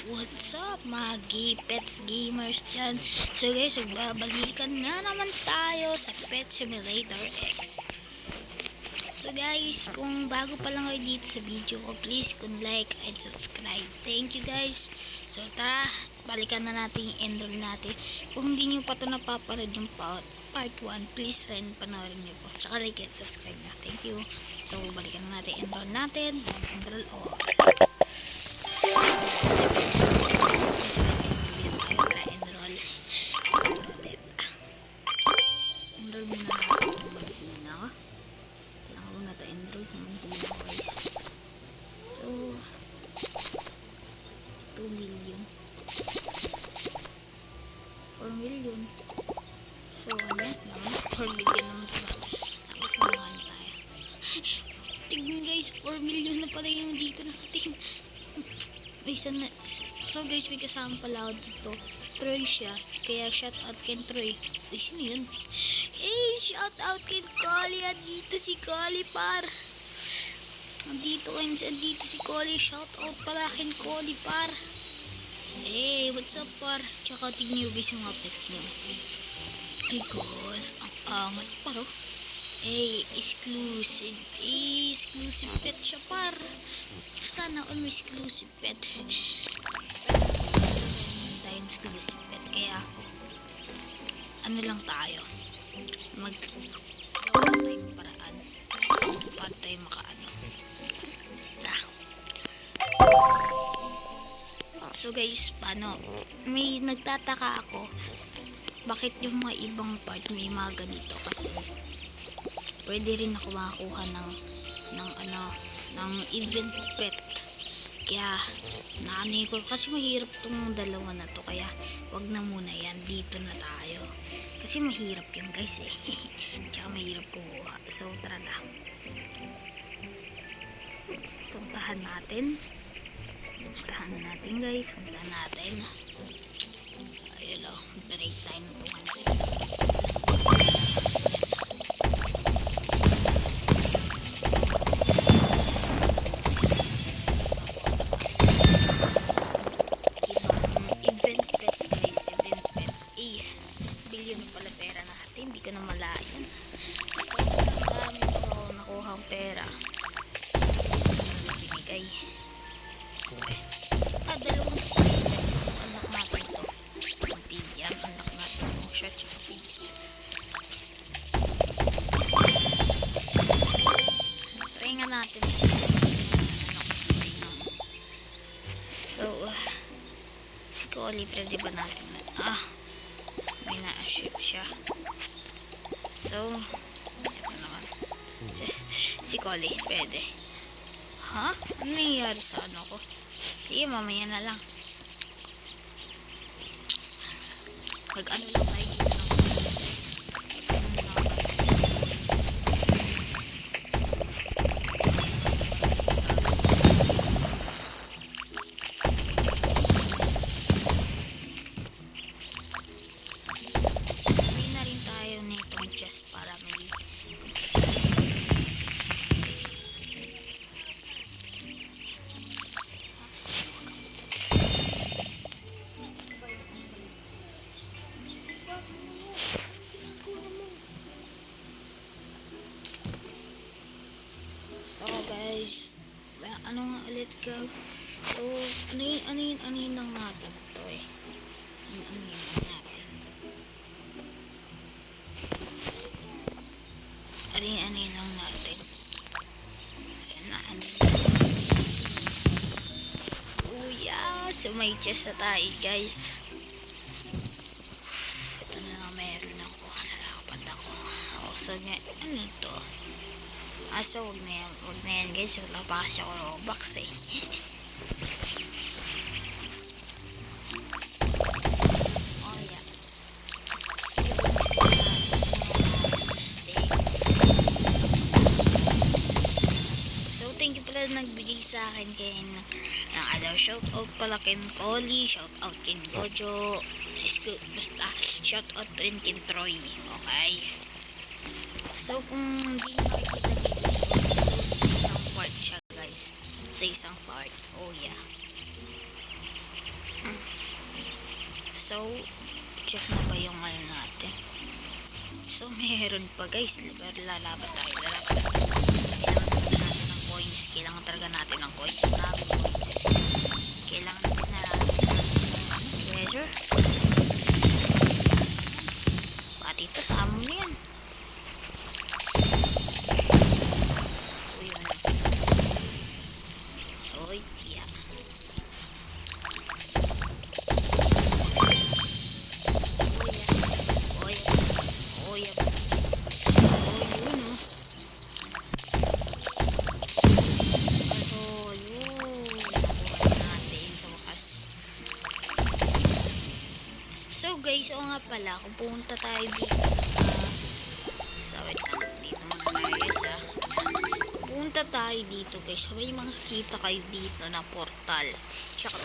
What's up mga pets gamers dyan? So guys, magbabalikan na naman tayo sa Pet Simulator X. So guys, kung bago pa lang kayo dito sa video ko, please like and subscribe. Thank you guys. So tara, balikan na natin yung enroll natin. Kung hindi nyo pa ito napapanood yung part 1, please rin panoorin nyo po. Tsaka like and subscribe na. Thank you. So balikan na natin enroll natin. Enroll all. So 2 million 4 million. So ano naman 4 million naman pala. Tapos mga tayo. Tignan guys, 4 million na pala yung dito natin. So guys, may kasama pala ako dito. Troy siya. Kaya shout out kay Troy. Uy, sino yun? Eh, shout out kay Collie. At dito si Collie par. Andito si Collie. Shout out pala kay Collie par. Eh, what's up par? Tsaka tignan nyo guys yung mga pets nyo. Ay guys, ang angas paro. Eh, exclusive pet siya par. Sana all exclusive pet. Tayong exclusive pet. Kaya ano lang tayo, gawa tayong paraan para tayo makaano. So guys, paano? May nagtataka ako bakit yung mga ibang part may mga ganito, kasi pwede rin ako makakuha ng event pet. Kaya naanay ko kasi mahirap tong dalawa na to, kaya wag na muna yan, dito na tayo kasi mahirap yun guys eh. Tsaka mahirap kumuha. So tara na, puntahan natin guys, puntahan natin. Ayun o, break tayo ng 200. Si Collie, pwede ba natin may na-ship siya. So ito naman si Collie, pwede. Ano nangyayari sa ano ko? Sige, mamaya na lang. Mag-ano lang tayo dito. So guys, ano nga ulit ka? So anin lang natin to eh. Anin natin. Anin lang natin. Ayan. Oh yeah, so may chest na tayo guys. Ito na lang meron ako. Nalapat ako. So nga, ano to? So wag na yan guys, wala pa kasi ako Robux eh. Oh yeah. So thank you pala nagbigay sa akin kay ng shout out pala kay Collie, shout out kay Gojo, basta shout out rin kay Troy. Okay, so kung hindi makikita sa isang part. Oh yeah. So, check na ba yung ano natin? So, meron pa guys. Pero lalaban tayo. Kailangan talaga natin ng coins. Kailangan natin na treasure. Pati ito, sama mo yan. Uy, yeah. So guys, o nga pala, kung pumunta tayo dito wait lang, dito muna tayo guys ha. Pumunta tayo dito guys, may makikita kayo dito na portal. Tsaka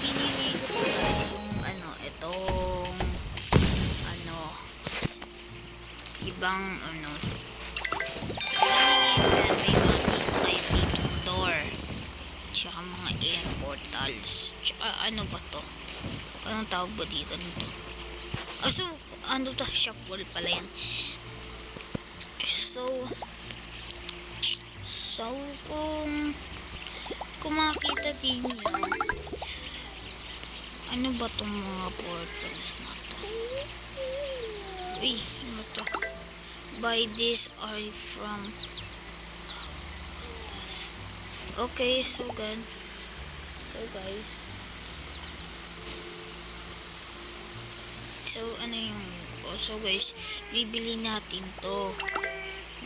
binili ko guys yung ano, itong ano, ibang ano, may makikita kayo dito door, tsaka mga air portals, tsaka ano ba to? Anong tawag ba dito nito? So, ano to? Shop wall pala yan. So, kung makita din nyo, ano ba tong mga portals na to? Uy, ano to? Buy this or from... Okay, so guys, so ano yung so guys, bibili natin to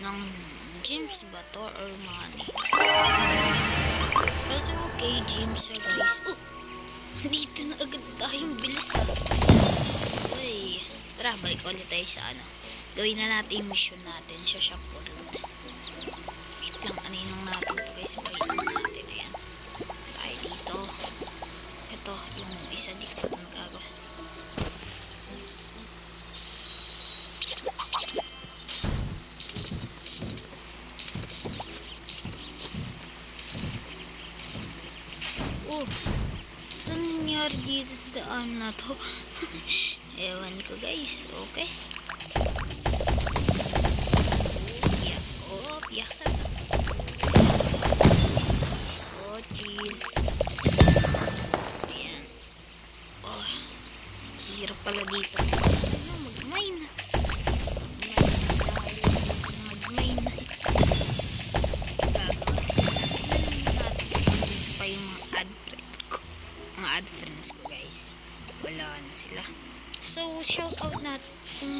ng gems ba to or money? Kasi okay, gems guys. Dito na agad tayong bilis Uy, tara, balik ulit tayo sa ano. Gawin na natin yung mission natin sa shop world. Wait lang, anin lang natin to guys. Wait lang natin, ayan. Tayo dito. Ito, yung isa dito ng gagawin. Ano nangyari dito sa daan na to? Ewan ko guys, okay. Yaksa. Oh, jeez. Ayan. Oh, hirap pala dito. Ano, mag-mine. Mag-mine. Pa yung mga ad friends ko guys. Wala na sila. So, shout out natin.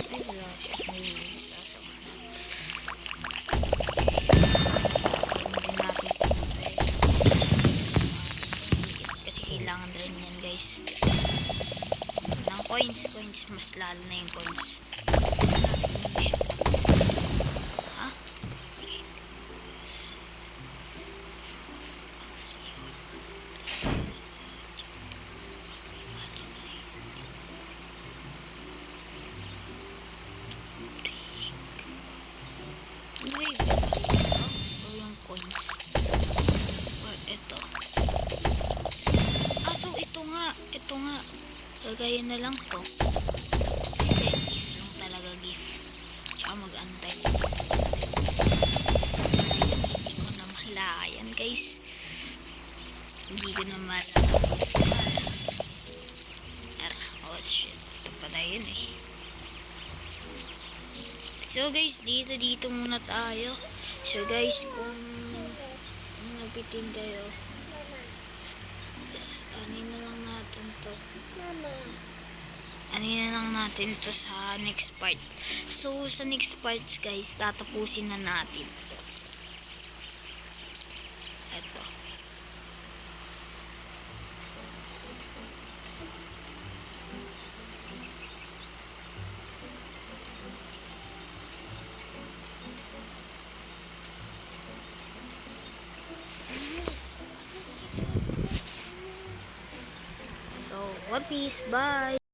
Ay, wala siya. Kasi kailangan rin yan guys. Ng coins. Mas lalo na yung coins. Ha? Gaya na lang to. Hindi, gift lang talaga, gift. Tsaka mag-antay. Hindi ko na malayan guys. Hindi ko na malayan. Oh shit, ito pala yun eh. So guys, dito muna tayo. So guys, kung napitin kayo, anin na lang natin to. Anin na lang natin to sa next part. So sa next parts guys, tatapusin na natin to. Eto. So, One Piece, bye!